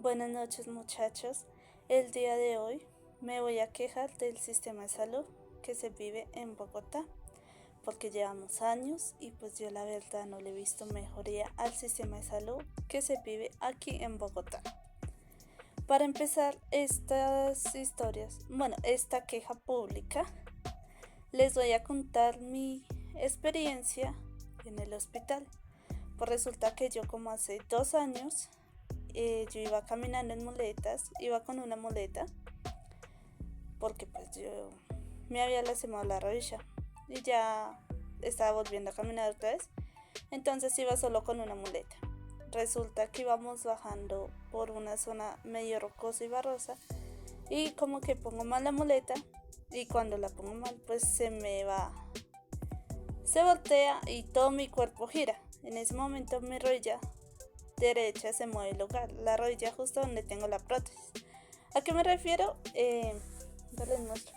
Buenas noches muchachos. El día de hoy me voy a quejar del sistema de salud que se vive en Bogotá, porque llevamos años y pues yo la verdad no le he visto mejoría al sistema de salud que se vive aquí en Bogotá. Para empezar esta queja pública, les voy a contar mi experiencia en el hospital. Pues resulta que yo como hace 2 años yo iba caminando en muletas, iba con una muleta porque pues yo me había lastimado la rodilla y ya estaba volviendo a caminar otra vez, entonces iba solo con una muleta. Resulta que íbamos bajando por una zona medio rocosa y barrosa y como que pongo mal la muleta y cuando la pongo mal pues se voltea y todo mi cuerpo gira. En ese momento mi rodilla derecha se mueve el lugar, la rodilla justo donde tengo la prótesis. ¿A qué me refiero? Les muestro.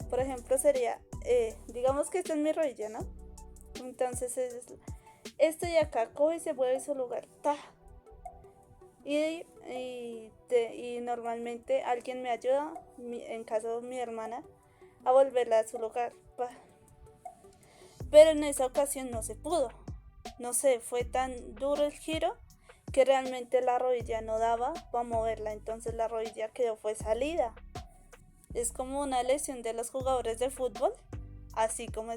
Por ejemplo sería, digamos que esta es mi rodilla, ¿no? Entonces esto de acá coge y se mueve su lugar, ¡ta! Y normalmente alguien me ayuda, en caso de mi hermana, a volverla a su lugar, ¡pa! Pero en esa ocasión no se pudo. No sé, fue tan duro el giro que realmente la rodilla no daba para moverla, entonces la rodilla fue salida. Es como una lesión de los jugadores de fútbol, así como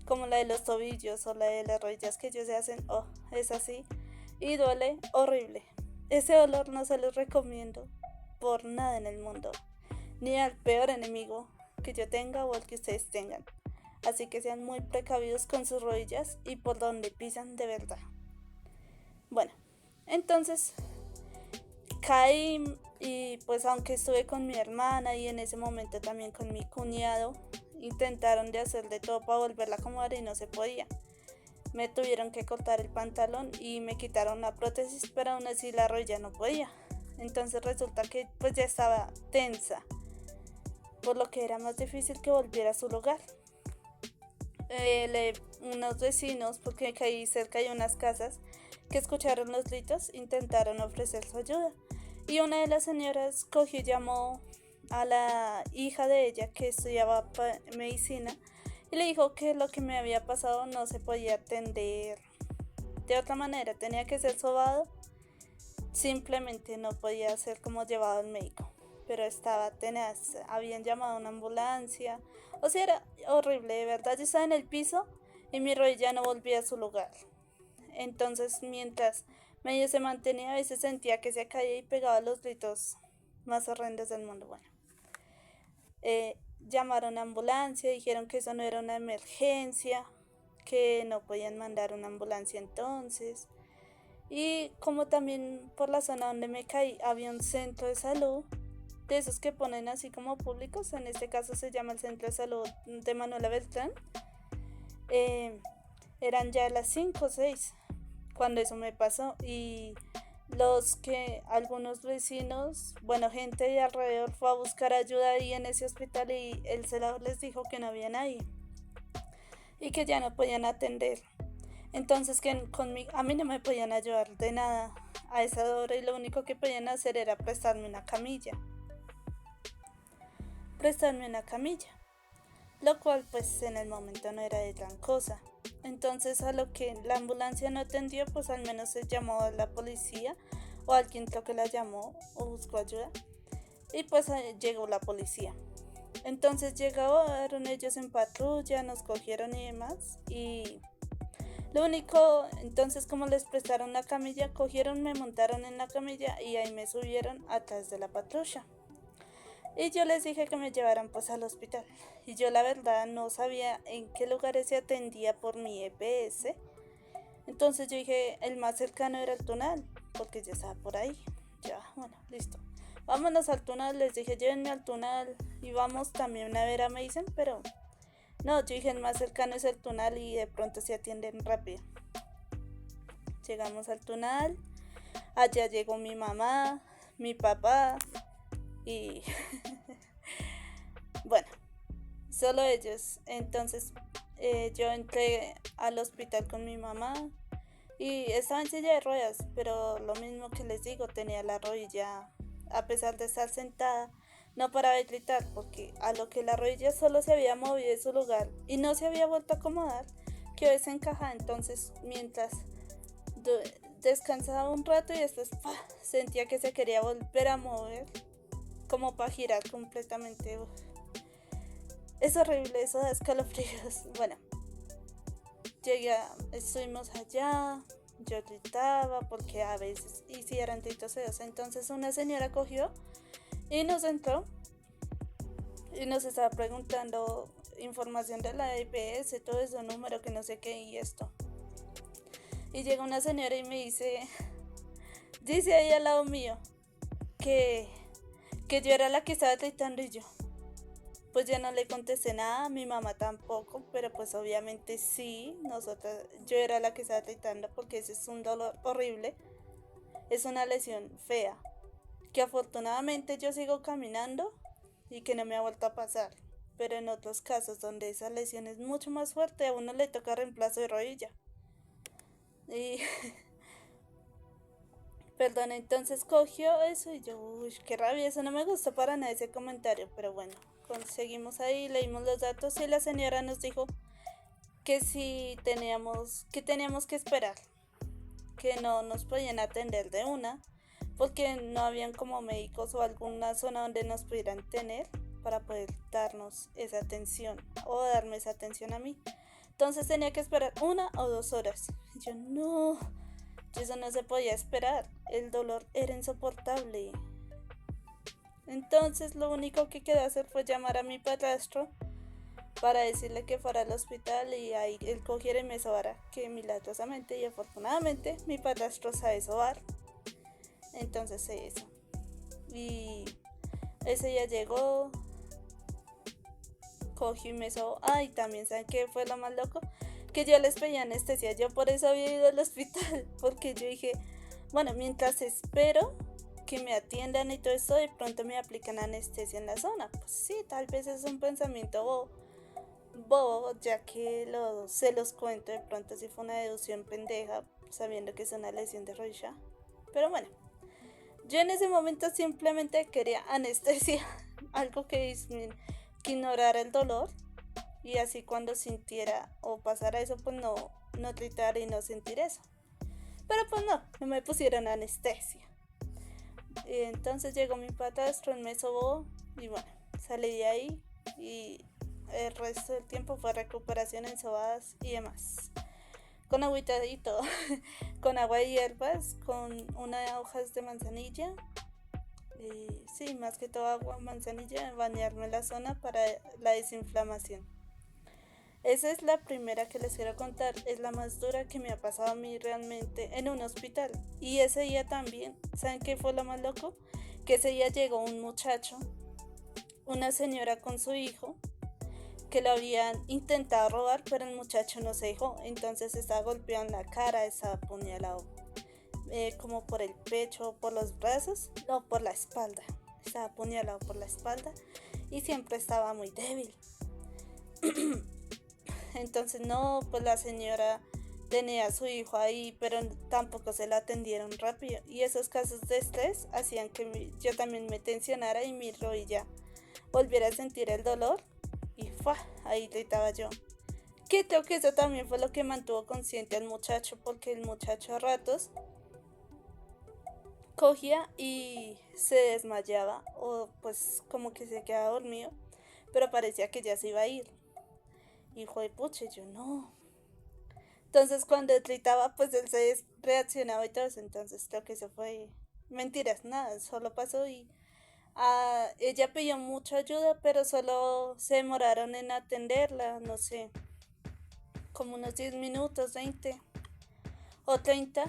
como la de los tobillos o la de las rodillas que ellos se hacen, es así y duele horrible. Ese dolor no se los recomiendo por nada en el mundo, ni al peor enemigo que yo tenga o el que ustedes tengan. Así que sean muy precavidos con sus rodillas y por donde pisan de verdad. Bueno, entonces caí y pues aunque estuve con mi hermana y en ese momento también con mi cuñado, intentaron de hacer de todo para volverla a acomodar y no se podía. Me tuvieron que cortar el pantalón y me quitaron la prótesis, pero aún así la rodilla no podía. Entonces resulta que pues ya estaba tensa, por lo que era más difícil que volviera a su lugar. Unos vecinos, porque caí cerca de unas casas, que escucharon los gritos, intentaron ofrecer su ayuda. Y una de las señoras cogió y llamó a la hija de ella que estudiaba medicina y le dijo que lo que me había pasado no se podía atender de otra manera, tenía que ser sobado, simplemente no podía ser como llevado al médico. Pero estaba tenaz, habían llamado a una ambulancia, o sea, era horrible, de verdad. Yo estaba en el piso y mi rodilla no volvía a su lugar. Entonces, mientras medio se mantenía, a veces sentía que se caía y pegaba los gritos más horrendos del mundo. Bueno, llamaron a ambulancia, dijeron que eso no era una emergencia, que no podían mandar una ambulancia entonces. Y como también por la zona donde me caí había un centro de salud, de esos que ponen así como públicos, en este caso se llama el Centro de Salud de Manuela Beltrán, eran ya las 5 o 6 cuando eso me pasó y algunos vecinos, bueno, gente de alrededor fue a buscar ayuda ahí en ese hospital y el celador les dijo que no había nadie y que ya no podían atender. Entonces que a mí no me podían ayudar de nada a esa hora y lo único que podían hacer era prestarme una camilla, lo cual pues en el momento no era de gran cosa. Entonces a lo que la ambulancia no atendió, pues al menos se llamó a la policía o alguien creo que la llamó o buscó ayuda y pues llegó la policía. Entonces llegaron ellos en patrulla, nos cogieron y demás y lo único, entonces como les prestaron la camilla, cogieron, me montaron en la camilla y ahí me subieron atrás de la patrulla. Y yo les dije que me llevaran pues al hospital. Y yo la verdad no sabía en qué lugares se atendía por mi EPS. Entonces yo dije, el más cercano era el Tunal, porque ya estaba por ahí. Ya, bueno, listo. Vámonos al Tunal, les dije, llévenme al Tunal y vamos también a ver a Mason, pero no, yo dije, el más cercano es el Tunal y de pronto se atienden rápido. Llegamos al Tunal, allá llegó mi mamá, mi papá y bueno, solo ellos. Entonces yo entré al hospital con mi mamá Y estaba en silla de ruedas, pero lo mismo que les digo, tenía la rodilla, a pesar de estar sentada, no paraba de gritar, porque a lo que la rodilla solo se había movido de su lugar y no se había vuelto a acomodar, quedó desencajada. Entonces, mientras descansaba un rato y después ¡pah!, sentía que se quería volver a mover, como para girar completamente. Uf. Es horrible, eso da escalofríos. Bueno, estuvimos allá, yo gritaba porque a veces hicieran gritos feos. Entonces una señora cogió y nos entró y nos estaba preguntando información de la EPS, todo eso, número que no sé qué y esto. Y llega una señora y me dice ahí al lado mío que, que yo era la que estaba gritando y yo. Pues ya no le contesté nada, a mi mamá tampoco, pero pues obviamente sí, yo era la que estaba gritando porque ese es un dolor horrible, es una lesión fea, que afortunadamente yo sigo caminando y que no me ha vuelto a pasar, pero en otros casos donde esa lesión es mucho más fuerte, a uno le toca reemplazo de rodilla. Y perdón, entonces cogió eso y yo, uy, qué rabia, eso no me gustó para nada ese comentario, pero bueno, conseguimos ahí, leímos los datos y la señora nos dijo que si teníamos que esperar, que no nos podían atender de una, porque no habían como médicos o alguna zona donde nos pudieran tener para poder darnos esa atención o darme esa atención a mí. Entonces tenía que esperar 1 o 2 horas. Y yo no, eso no se podía esperar, el dolor era insoportable. Entonces lo único que quedó hacer fue llamar a mi padrastro para decirle que fuera al hospital y ahí él cogiera y me sobara, que milagrosamente y afortunadamente mi padrastro sabe sobar. Entonces eso. Y ese día llegó, cogió y me sobó. Ay, también saben que fue lo más loco, que yo les pedí anestesia. Yo por eso había ido al hospital, porque yo dije, bueno, mientras espero que me atiendan y todo esto, de pronto me aplican anestesia en la zona. Pues sí, tal vez es un pensamiento bobo, ya que se los cuento, de pronto si fue una deducción pendeja, sabiendo que es una lesión de rodilla. Pero bueno, yo en ese momento simplemente quería anestesia, algo que ignorara el dolor y así cuando sintiera o pasara eso, pues no gritar y no sentir eso. Pero pues no me pusieron anestesia. Y entonces llegó mi padrastro, él me sobó y bueno, salí de ahí y el resto del tiempo fue recuperación en sobadas y demás. Con agüita y todo, con agua y hierbas, con unas hojas de manzanilla. Y sí, más que todo agua, manzanilla, bañarme en la zona para la desinflamación. Esa es la primera que les quiero contar, es la más dura que me ha pasado a mí realmente en un hospital. Y ese día también, ¿saben qué fue lo más loco? Que ese día llegó un muchacho, una señora con su hijo, que lo habían intentado robar, pero el muchacho no se dejó, entonces estaba golpeado en la cara, estaba apuñalado como por el pecho, por los brazos, no, por la espalda, estaba apuñalado por la espalda y siempre estaba muy débil. Entonces no, pues la señora tenía a su hijo ahí, pero tampoco se la atendieron rápido y esos casos de estrés hacían que yo también me tensionara y mi rodilla volviera a sentir el dolor y ¡fua!, ahí gritaba yo. Que creo que eso también fue lo que mantuvo consciente al muchacho, porque el muchacho a ratos cogía y se desmayaba o pues como que se quedaba dormido, pero parecía que ya se iba a ir. Hijo de puche, yo no. Entonces cuando él gritaba, pues él se reaccionaba y todo eso. Entonces creo que eso fue mentiras, nada, solo pasó y ella pidió mucha ayuda, pero solo se demoraron en atenderla, no sé, como unos 10 minutos, 20 o 30.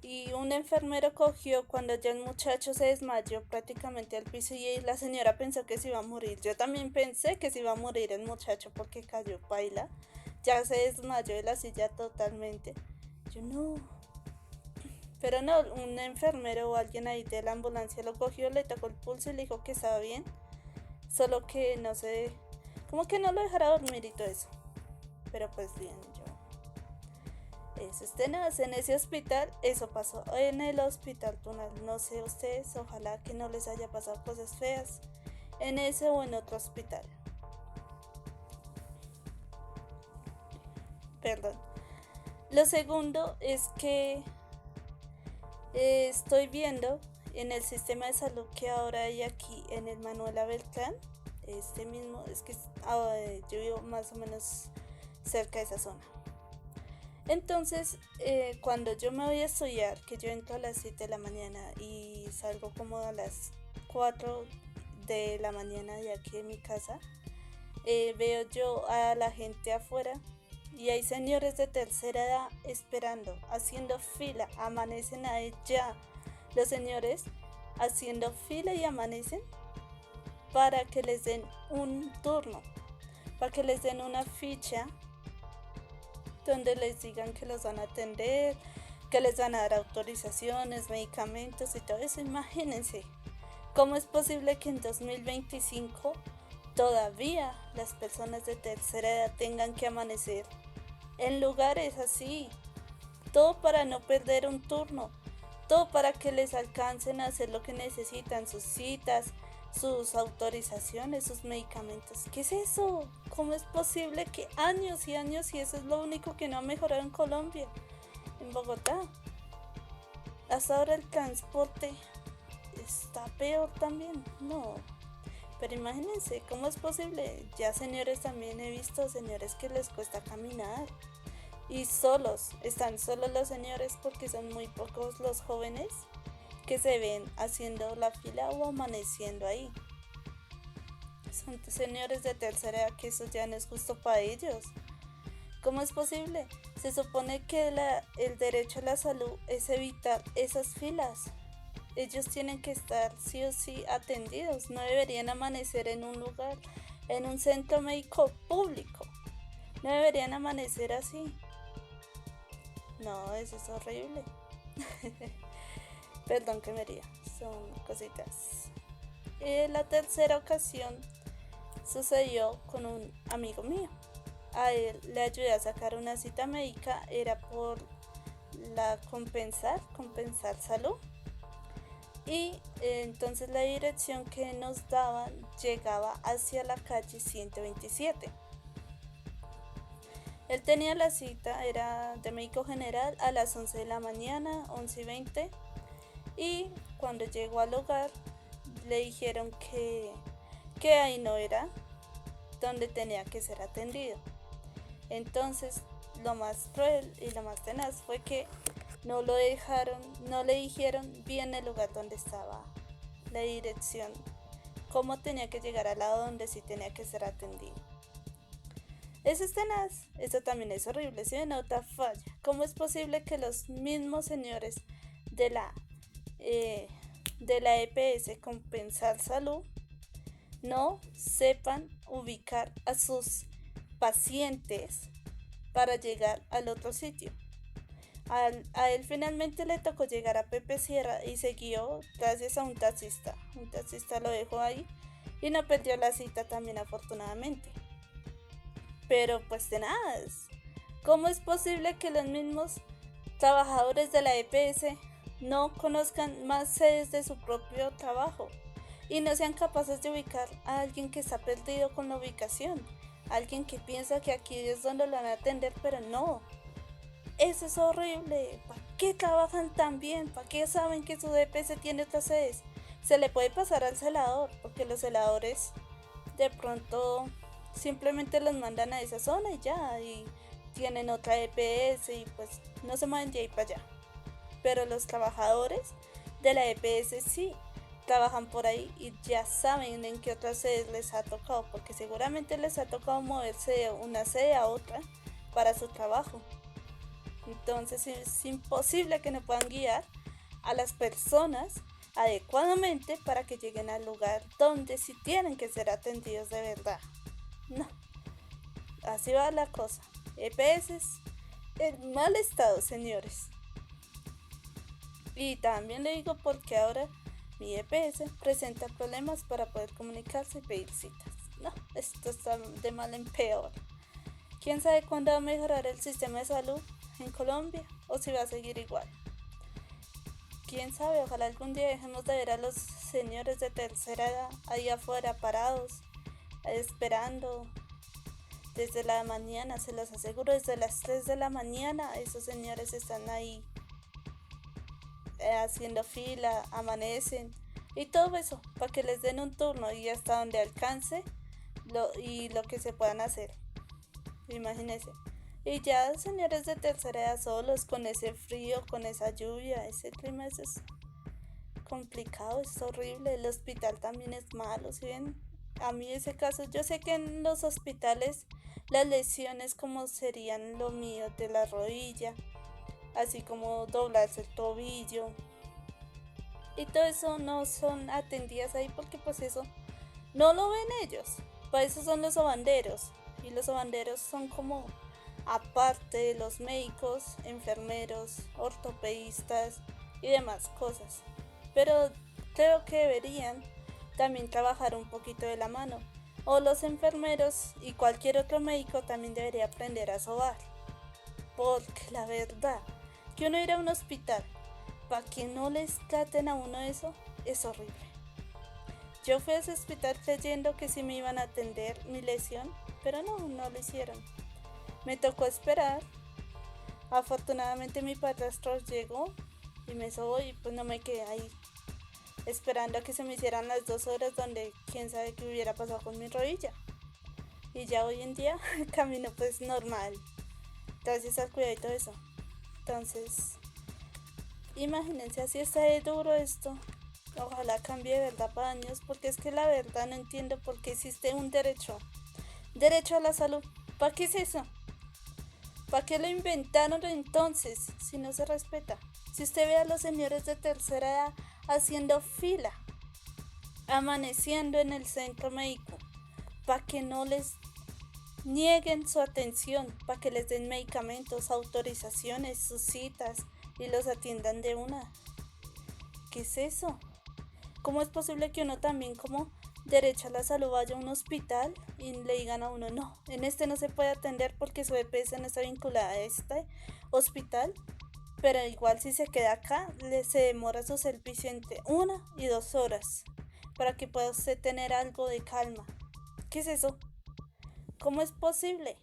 Y un enfermero cogió cuando ya el muchacho se desmayó prácticamente al piso y la señora pensó que se iba a morir. Yo también pensé que se iba a morir el muchacho porque cayó paila. Ya se desmayó de la silla totalmente. Yo no. Pero no, un enfermero o alguien ahí de la ambulancia lo cogió, le tocó el pulso y le dijo que estaba bien. Solo que no sé, como que no lo dejara dormir y todo eso. Pero pues bien, yo. Eso es tenaz. En ese hospital, eso pasó en el hospital Tunal. No sé ustedes, ojalá que no les haya pasado cosas feas en ese o en otro hospital. Perdón. Lo segundo es que estoy viendo en el sistema de salud que ahora hay aquí en el Manuela Beltrán. Este mismo, es que yo vivo más o menos cerca de esa zona. Entonces, cuando yo me voy a estudiar, que yo entro a las 7 de la mañana y salgo como a las 4 de la mañana de aquí de mi casa, veo yo a la gente afuera y hay señores de tercera edad esperando, haciendo fila, amanecen ahí ya. Los señores haciendo fila y amanecen para que les den un turno, para que les den una ficha donde les digan que los van a atender, que les van a dar autorizaciones, medicamentos y todo eso. Imagínense, ¿cómo es posible que en 2025 todavía las personas de tercera edad tengan que amanecer en lugares así? Todo para no perder un turno, todo para que les alcancen a hacer lo que necesitan, sus citas, sus autorizaciones, sus medicamentos. ¿Qué es eso? ¿Cómo es posible que años y años, y eso es lo único que no ha mejorado en Colombia, en Bogotá? Hasta ahora el transporte está peor también, no. Pero imagínense, ¿cómo es posible? Ya señores, también he visto señores que les cuesta caminar. Y están solos los señores porque son muy pocos los jóvenes que se ven haciendo la fila o amaneciendo ahí. Son señores de tercera edad que eso ya no es justo para ellos. ¿Cómo es posible? Se supone que el derecho a la salud es evitar esas filas. Ellos tienen que estar sí o sí atendidos. No deberían amanecer en un lugar, en un centro médico público. No deberían amanecer así. No, eso es horrible. Perdón que me ría, son cositas. La tercera ocasión sucedió con un amigo mío. A él le ayudé a sacar una cita médica, era por la compensar salud. Y entonces la dirección que nos daban llegaba hacia la calle 127. Él tenía la cita, era de médico general a las 11 de la mañana, 11:20. Y cuando llegó al lugar le dijeron que ahí no era donde tenía que ser atendido. Entonces lo más cruel y lo más tenaz fue que no le dijeron bien el lugar donde estaba, la dirección, cómo tenía que llegar al lado donde sí tenía que ser atendido. Eso es tenaz, eso también es horrible, si una otra falla. ¿Cómo es posible que los mismos señores de la EPS Compensar Salud no sepan ubicar a sus pacientes para llegar al otro sitio? A él finalmente le tocó llegar a Pepe Sierra y se guió gracias a un taxista. Un taxista lo dejó ahí y no perdió la cita también, afortunadamente. Pero pues tenaz, ¿cómo es posible que los mismos trabajadores de la EPS no conozcan más sedes de su propio trabajo y no sean capaces de ubicar a alguien que está perdido con la ubicación? Alguien que piensa que aquí es donde lo van a atender, pero no. Eso es horrible. ¿Para qué trabajan tan bien? ¿Para qué saben que su EPS tiene otras sedes? Se le puede pasar al celador, porque los celadores de pronto simplemente los mandan a esa zona y ya, y tienen otra EPS y pues no se mueven de ahí para allá. Pero los trabajadores de la EPS sí trabajan por ahí y ya saben en qué otras sedes les ha tocado, porque seguramente les ha tocado moverse de una sede a otra para su trabajo. Entonces es imposible que no puedan guiar a las personas adecuadamente para que lleguen al lugar donde sí tienen que ser atendidos de verdad. No, así va la cosa. EPS en mal estado, señores. Y también le digo porque ahora mi EPS presenta problemas para poder comunicarse y pedir citas. No, esto está de mal en peor. ¿Quién sabe cuándo va a mejorar el sistema de salud? en Colombia o si va a seguir igual. Quién sabe, ojalá algún día dejemos de ver a los señores de tercera edad ahí afuera parados, esperando desde la mañana, se los aseguro, desde las 3 de la mañana esos señores están ahí haciendo fila, amanecen y todo eso para que les den un turno y hasta donde alcance lo que se puedan hacer. Imagínense. Y ya señores de tercera edad solos, con ese frío, con esa lluvia, ese clima es complicado, es horrible. El hospital también es malo, ¿sí ven? A mí ese caso, yo sé que en los hospitales las lesiones como serían lo mío de la rodilla, así como doblarse el tobillo y todo eso no son atendidas ahí porque pues eso no lo ven ellos. Para eso son los sobanderos y los sobanderos son como aparte de los médicos, enfermeros, ortopedistas y demás cosas. Pero creo que deberían también trabajar un poquito de la mano. O los enfermeros y cualquier otro médico también debería aprender a sobar. Porque la verdad, que uno ir a un hospital para que no les traten a uno eso es horrible. Yo fui a ese hospital creyendo que sí me iban a atender mi lesión, pero no lo hicieron. Me tocó esperar. Afortunadamente mi padrastro llegó y me sobó y pues no me quedé ahí esperando a que se me hicieran las 2 horas donde quién sabe qué hubiera pasado con mi rodilla. Y ya hoy en día camino pues normal, gracias al cuidado y todo eso. Entonces, imagínense, así está de duro esto. Ojalá cambie de verdad para años, porque es que la verdad no entiendo por qué existe un derecho a la salud. ¿Para qué es eso? ¿Para qué lo inventaron entonces si no se respeta? Si usted ve a los señores de tercera edad haciendo fila, amaneciendo en el centro médico, para que no les nieguen su atención, para que les den medicamentos, autorizaciones, sus citas y los atiendan de una. ¿Qué es eso? ¿Cómo es posible que uno también como derecho a la salud vaya a un hospital y le digan a uno, no, en este no se puede atender porque su EPS no está vinculada a este hospital, pero igual si se queda acá, se demora su servicio entre 1 y 2 horas para que pueda usted tener algo de calma? ¿Qué es eso? ¿Cómo es posible?